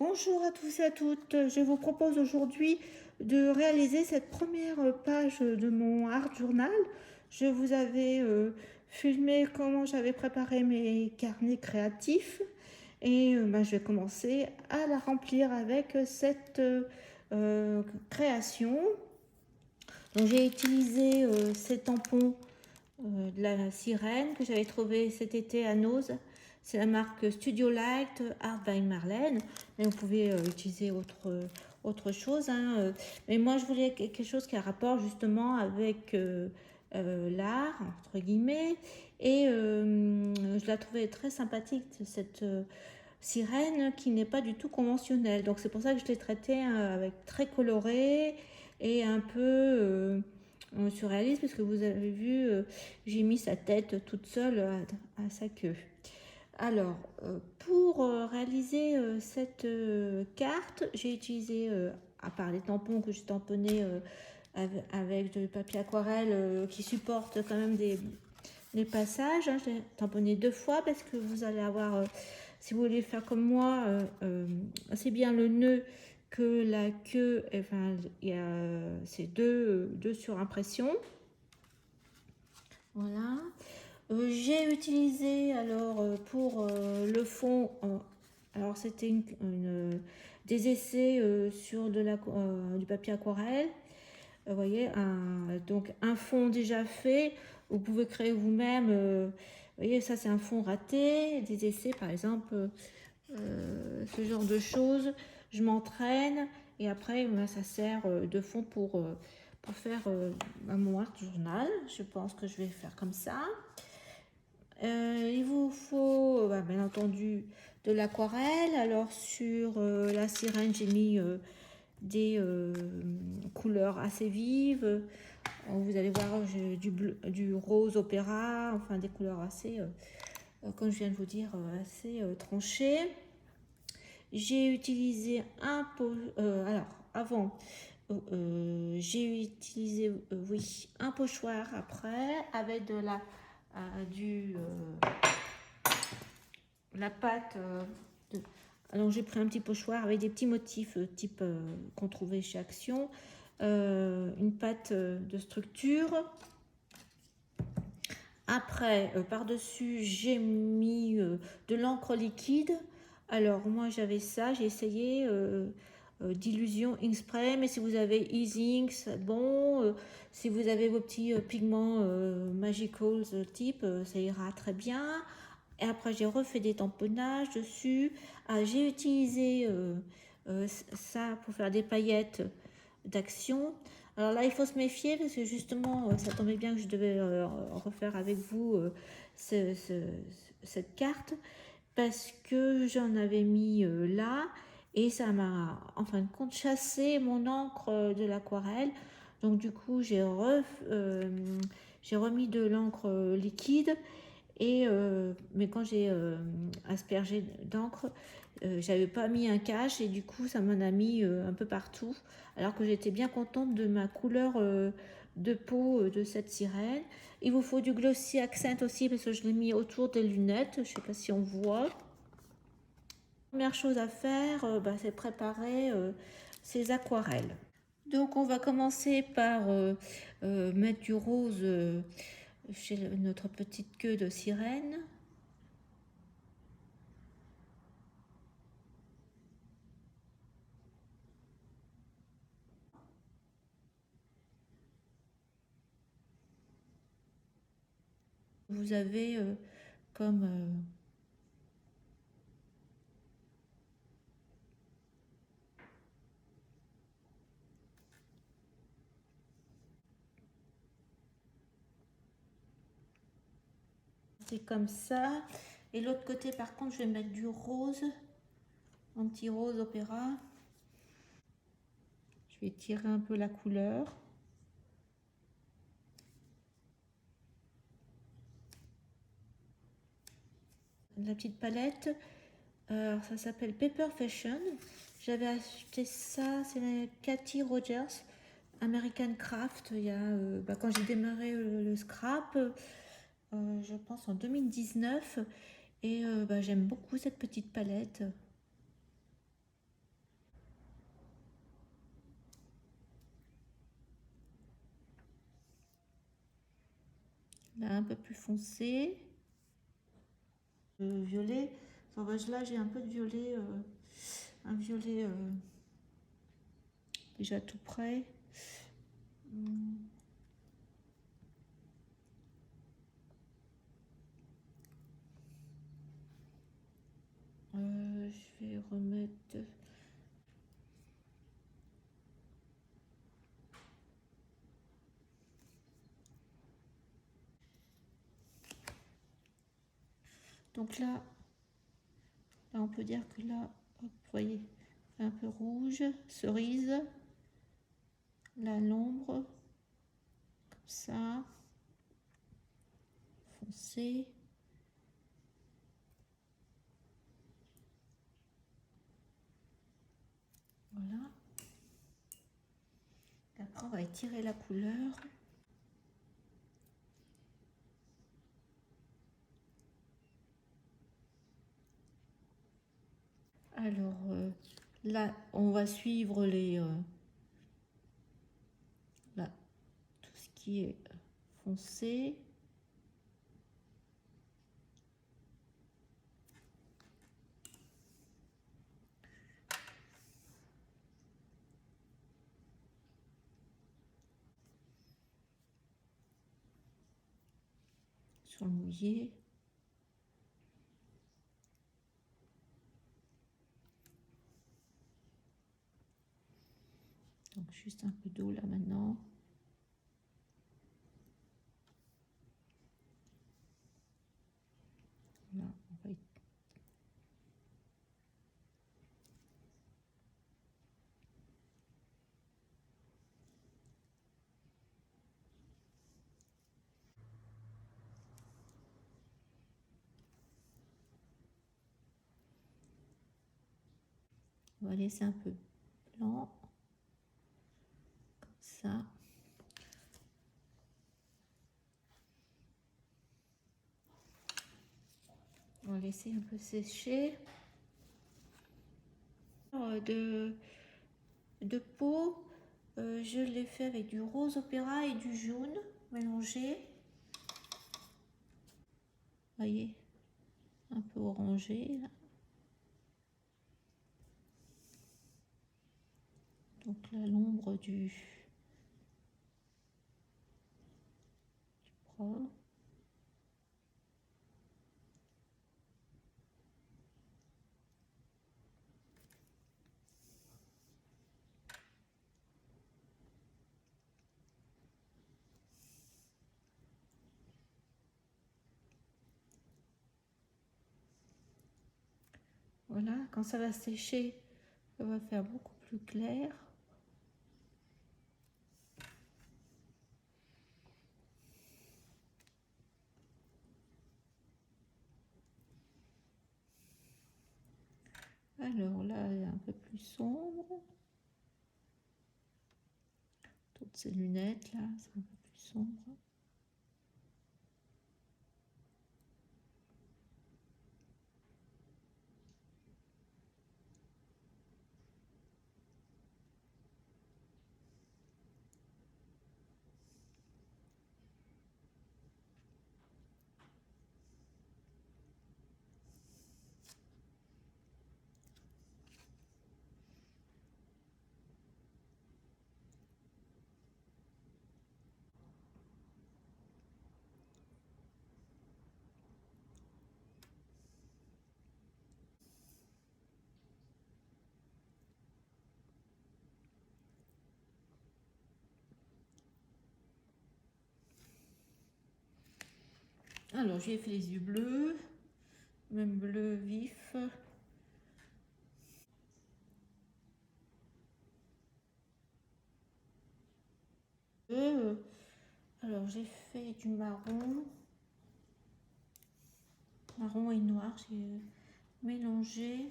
Bonjour à tous et à toutes. Je vous propose aujourd'hui de réaliser cette première page de mon art journal. Je vous avais filmé comment j'avais préparé mes carnets créatifs et je vais commencer à la remplir avec cette création. Donc j'ai utilisé ces tampons de la sirène que j'avais trouvé cet été à Nose. C'est la marque Studio Light Art by Marlène, mais vous pouvez utiliser autre chose, hein. Mais moi je voulais quelque chose qui a rapport justement avec l'art, entre guillemets, et je la trouvais très sympathique, cette sirène qui n'est pas du tout conventionnelle. Donc c'est pour ça que je l'ai traitée avec très coloré et un peu surréaliste, parce que vous avez vu, j'ai mis sa tête toute seule à sa queue. Alors, pour réaliser cette carte, j'ai utilisé, à part les tampons que j'ai tamponnés avec du papier aquarelle qui supporte quand même des passages, hein. J'ai tamponné 2 fois parce que vous allez avoir, si vous voulez faire comme moi, assez bien le nœud que la queue, enfin, il y a ces deux surimpressions. Voilà. J'ai utilisé alors pour le fond, alors c'était des essais sur du papier aquarelle. Vous voyez, donc un fond déjà fait, vous pouvez créer vous-même. Vous voyez, ça c'est un fond raté, des essais par exemple, ce genre de choses. Je m'entraîne et après ça sert de fond pour faire mon art journal. Je pense que je vais faire comme ça. Il vous faut bien entendu de l'aquarelle. Alors sur la sirène, j'ai mis des couleurs assez vives. Vous allez voir du rose opéra, enfin des couleurs assez, comme je viens de vous dire, assez tranchées. J'ai utilisé un pot. Alors avant, j'ai utilisé un pochoir après avec de la pâte. Alors j'ai pris un petit pochoir avec des petits motifs type qu'on trouvait chez Action, une pâte de structure. Après, par-dessus, j'ai mis de l'encre liquide. Alors moi j'avais ça, j'ai essayé d'Illusion Ink Spray, mais si vous avez Easy Ink, c'est bon. Si vous avez vos petits pigments Magicals type, ça ira très bien. Et après j'ai refait des tamponnages dessus. J'ai utilisé ça pour faire des paillettes d'Action. Alors là, il faut se méfier parce que justement, ça tombait bien que je devais refaire avec vous cette carte, parce que j'en avais mis là et ça m'a en fin de compte chassé mon encre de l'aquarelle. Donc du coup, j'ai remis de l'encre liquide et mais quand j'ai aspergé d'encre, j'avais pas mis un cache et du coup ça m'en a mis un peu partout, alors que j'étais bien contente de ma couleur de peau de cette sirène. Il vous faut du glossy accent aussi parce que je l'ai mis autour des lunettes, je sais pas si on voit. Première chose à faire, c'est préparer ces aquarelles. Donc on va commencer par mettre du rose chez notre petite queue de sirène. Vous avez comme c'est comme ça. Et l'autre côté, par contre, je vais mettre du rose, un petit rose opéra. Je vais tirer un peu la couleur. La petite palette, ça s'appelle Paper Fashion. J'avais acheté ça, c'est Cathy Rogers, American Craft. Il y a, quand j'ai démarré le scrap, je pense en 2019. Et j'aime beaucoup cette petite palette. Là, un peu plus foncé. Violet. Là, j'ai un peu de violet. Un violet déjà tout prêt. Je vais remettre. Donc là, on peut dire que là, hop, vous voyez, un peu rouge, cerise. Là, l'ombre, comme ça, foncé. Voilà. Et après, on va étirer la couleur. Alors, là, on va suivre les... là, tout ce qui est foncé. Sur le mouillé. Donc, juste un peu d'eau là maintenant. Là, on va On va laisser un peu blanc, comme ça. On va laisser un peu sécher. De peau, je l'ai fait avec du rose opéra et du jaune mélangé. Vous voyez, un peu orangé. Là. Donc là, l'ombre du bras. Voilà, quand ça va sécher, ça va faire beaucoup plus clair. Alors là, il est un peu plus sombre. Toutes ces lunettes là, c'est un peu plus sombre. Alors j'ai fait les yeux bleus, même bleu vif. Alors j'ai fait du marron, marron et noir, j'ai mélangé.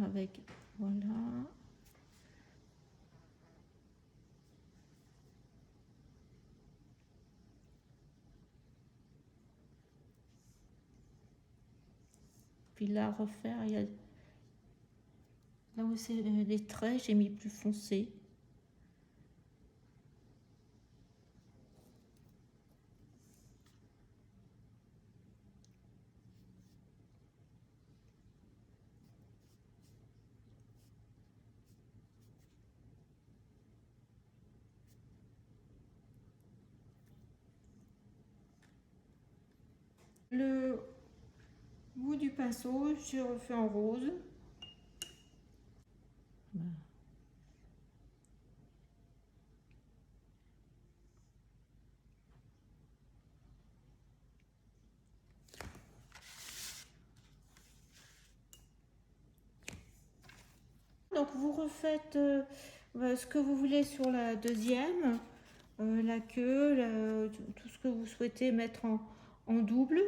Avec, voilà. puis là refaire, il y a là où c'est les traits, j'ai mis plus foncé. Le bout du pinceau, je refais en rose. Donc vous refaites ce que vous voulez sur la deuxième, la queue, tout ce que vous souhaitez mettre en double.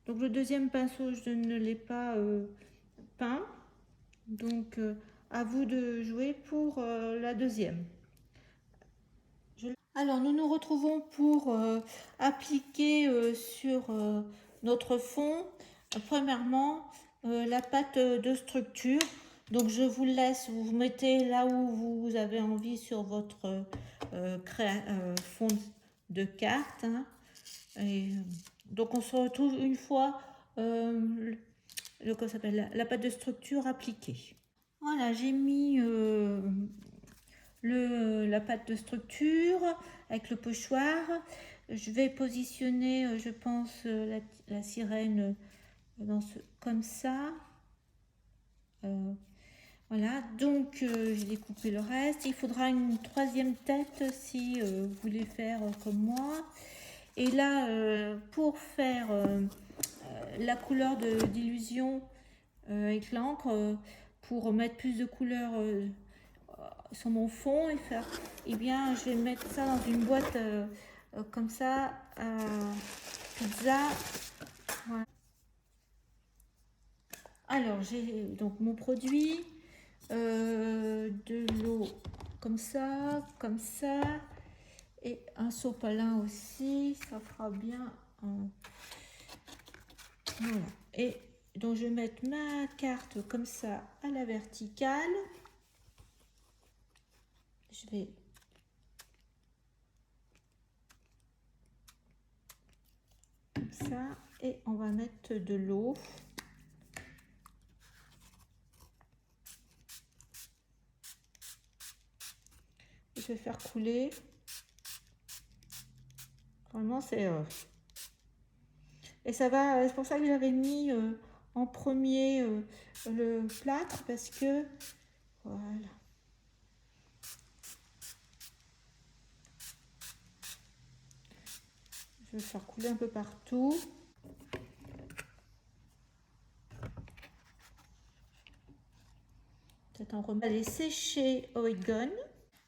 Donc le deuxième pinceau, je ne l'ai pas peint. Donc à vous de jouer pour la deuxième. Alors nous nous retrouvons pour appliquer sur notre fond, premièrement la pâte de structure. Donc je vous laisse, vous mettez là où vous avez envie sur votre fond de carte. Hein. Et, donc on se retrouve une fois la pâte de structure appliquée. Voilà, j'ai mis la pâte de structure avec le pochoir. Je vais positionner, je pense, la sirène comme ça. Voilà, donc j'ai découpé le reste. Il faudra une troisième tête si vous voulez faire comme moi. Et là, pour faire la couleur d'illusion avec l'encre, pour mettre plus de couleur sur mon fond et faire, bien, je vais mettre ça dans une boîte comme ça, pizza. Voilà. Alors, j'ai donc mon produit, de l'eau comme ça, et un sopalin aussi, ça fera bien. Voilà. Et donc, je vais mettre ma carte comme ça à la verticale. Je vais comme ça et on va mettre de l'eau. Je vais faire couler. Vraiment c'est et ça va, c'est pour ça que j'avais mis en premier le plâtre, parce que voilà. Je vais faire couler un peu partout. Peut-être en remettre. Allez, sécher Oregon.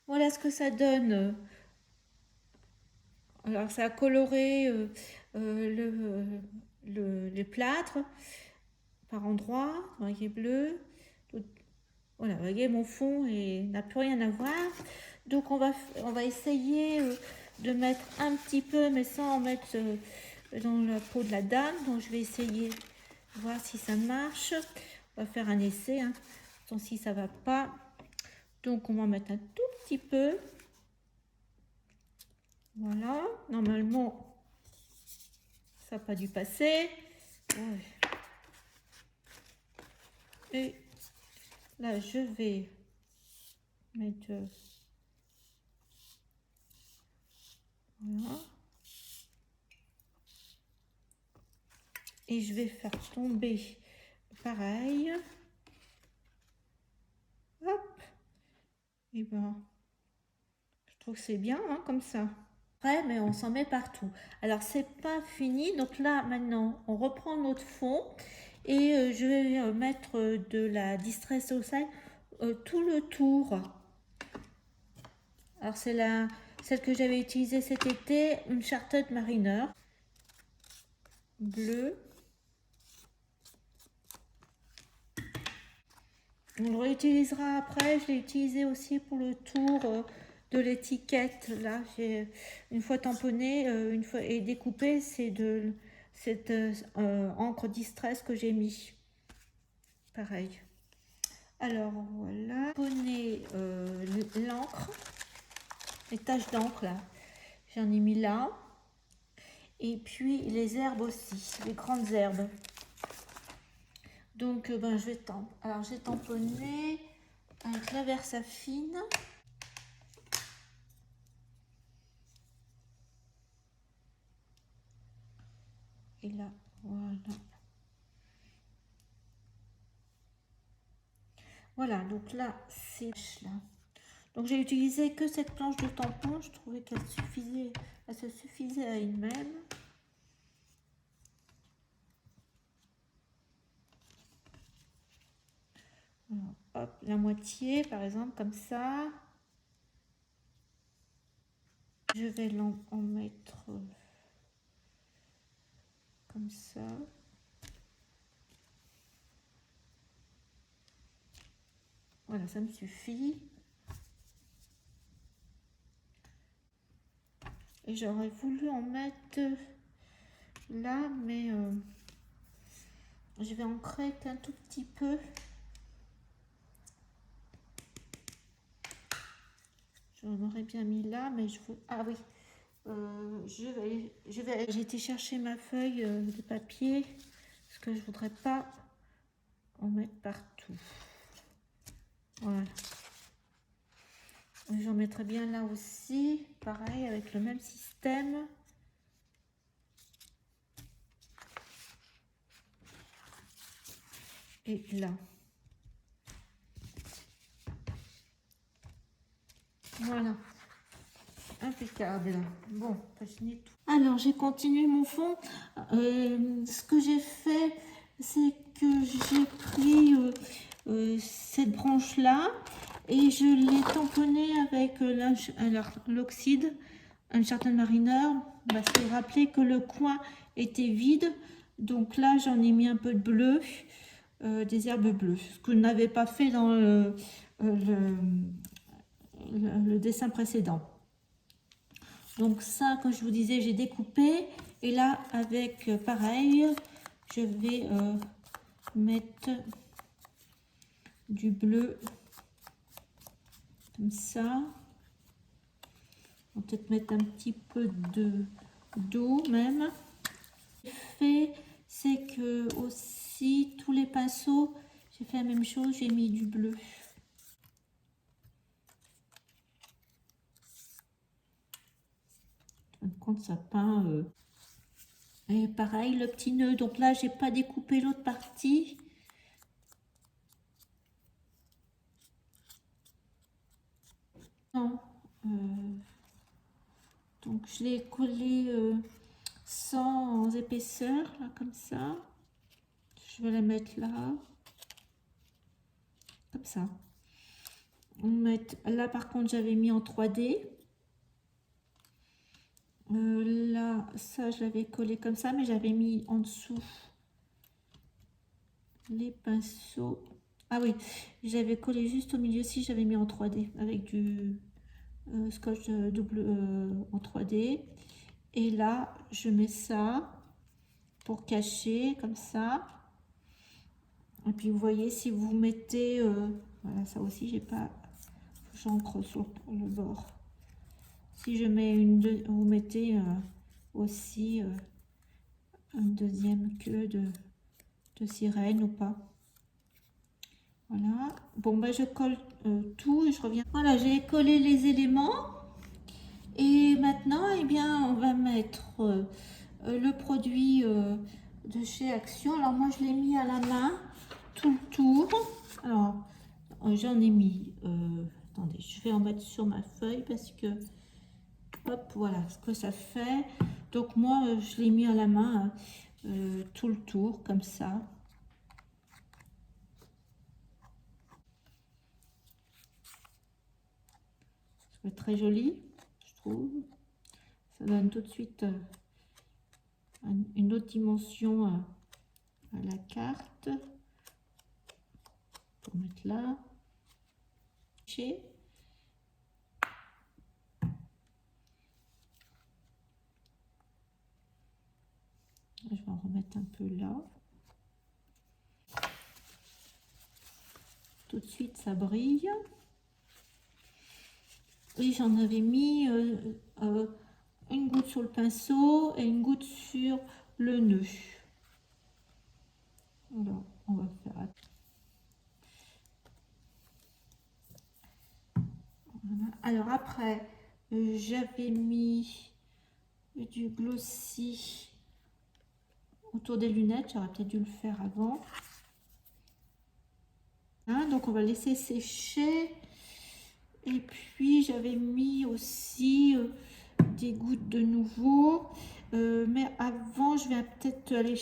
Voilà ce que ça donne. Alors ça a coloré le plâtre par endroits, vous voyez, bleu. Voilà, vous voyez, mon fond n'a plus rien à voir. Donc on va essayer de mettre un petit peu, mais sans en mettre dans la peau de la dame. Donc je vais essayer de voir si ça marche. On va faire un essai. Hein. Donc si ça va pas, donc on va en mettre un tout petit peu. Voilà, normalement ça n'a pas dû passer. Ouais. Et là je vais mettre voilà. Et je vais faire tomber pareil. Hop. Et ben, je trouve que c'est bien hein, comme ça. Après, mais on s'en met partout. Alors, c'est pas fini. Donc là, maintenant, on reprend notre fond. Et je vais mettre de la Distress Oil tout le tour. Alors, c'est celle que j'avais utilisée cet été, une Chartered Mariner. Bleu. On le réutilisera après. Je l'ai utilisé aussi pour le tour de l'étiquette. Là, j'ai une fois tamponné, une fois et découpé, c'est de cette encre Distress que j'ai mis. pareil. Alors voilà, prenez l'encre, les taches d'encre là, j'en ai mis là. Et puis les herbes aussi, les grandes herbes. Donc ben, alors j'ai tamponné avec la Versafine. Et là, voilà. Voilà, donc là, c'est là. Donc j'ai utilisé que cette planche de tampon. Je trouvais qu'elle suffisait, elle se suffisait à elle-même. Alors, hop, la moitié, par exemple, comme ça. Je vais en mettre comme ça. Voilà, ça me suffit. Et j'aurais voulu en mettre là, mais je vais ancrer qu'un tout petit peu. J'en aurais bien mis là, mais je veux... Ah oui, j'ai été chercher ma feuille de papier, parce que je voudrais pas en mettre partout. Voilà. J'en mettrai bien là aussi, pareil, avec le même système. Et là. Voilà. Impeccable. Bon, je n'ai tout. Alors, j'ai continué mon fond. Ce que j'ai fait, c'est que j'ai pris cette branche-là et je l'ai tamponnée avec l'oxyde, un certain marineur, parce qu'il rappelait que le coin était vide. Donc là, j'en ai mis un peu de bleu, des herbes bleues, ce que je n'avais pas fait dans le dessin précédent. Donc ça, comme je vous disais, j'ai découpé. Et là, avec pareil, je vais mettre du bleu comme ça. On va peut-être mettre un petit peu d'eau même. Ce que j'ai fait, c'est que aussi, tous les pinceaux, j'ai fait la même chose, j'ai mis du bleu. Compte ça peint. Et pareil, le petit nœud. Donc là, j'ai pas découpé l'autre partie. Non. Donc je l'ai collé sans épaisseur, là, comme ça. Je vais la mettre là. Comme ça. Là, par contre, j'avais mis en 3D. Là, ça, je l'avais collé comme ça, mais j'avais mis en dessous les pinceaux. Ah oui, j'avais collé juste au milieu si j'avais mis en 3D avec du scotch double en 3D. Et là, je mets ça pour cacher comme ça. Et puis vous voyez, si vous mettez, voilà, ça aussi, j'ai pas, j'encre sur le bord. Si je mets vous mettez aussi une deuxième queue de sirène ou pas. Voilà. Bon, ben je colle tout et je reviens. Voilà, j'ai collé les éléments. Et maintenant, eh bien, on va mettre le produit de chez Action. Alors moi, je l'ai mis à la main tout le tour. Alors, j'en ai mis... attendez, je vais en mettre sur ma feuille parce que... Hop, voilà ce que ça fait. Donc moi, je l'ai mis à la main tout le tour, comme ça. C'est très joli, je trouve. Ça donne tout de suite une autre dimension à la carte. Pour mettre là. Je vais en remettre un peu là. tout de suite ça brille. Et j'en avais mis une goutte sur le pinceau et une goutte sur le nœud. Alors, on va faire. Voilà. Alors après, j'avais mis du glossy autour des lunettes. J'aurais peut-être dû le faire avant. Hein, donc on va laisser sécher. Et puis j'avais mis aussi des gouttes de nouveau. Mais avant, je vais peut-être aller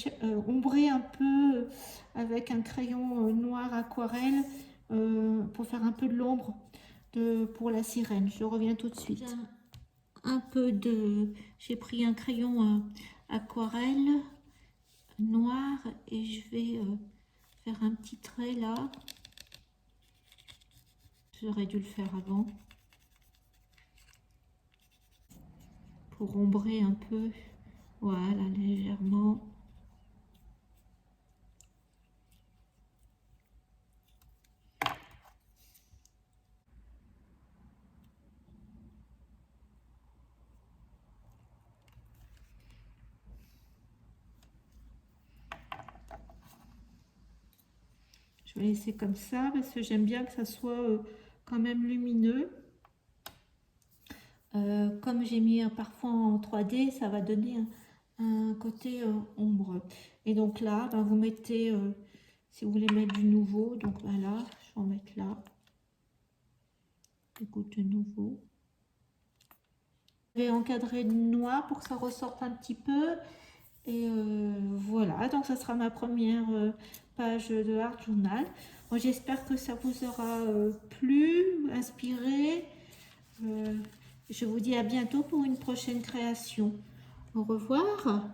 ombrer un peu avec un crayon noir aquarelle pour faire un peu de l'ombre pour la sirène. Je reviens tout de suite. J'ai pris un crayon aquarelle noir et je vais faire un petit trait là. J'aurais dû le faire avant pour ombrer un peu, voilà, légèrement. Je vais laisser comme ça parce que j'aime bien que ça soit quand même lumineux. Comme j'ai mis parfois en 3D, ça va donner un côté ombre. Et donc là, ben, vous mettez, si vous voulez mettre du nouveau, donc voilà, je vais en mettre là. Des gouttes de nouveau. Je vais encadrer de noir pour que ça ressorte un petit peu. Et voilà, donc ça sera ma première page de Art Journal. Bon, j'espère que ça vous aura plu, inspiré. Je vous dis à bientôt pour une prochaine création. Au revoir.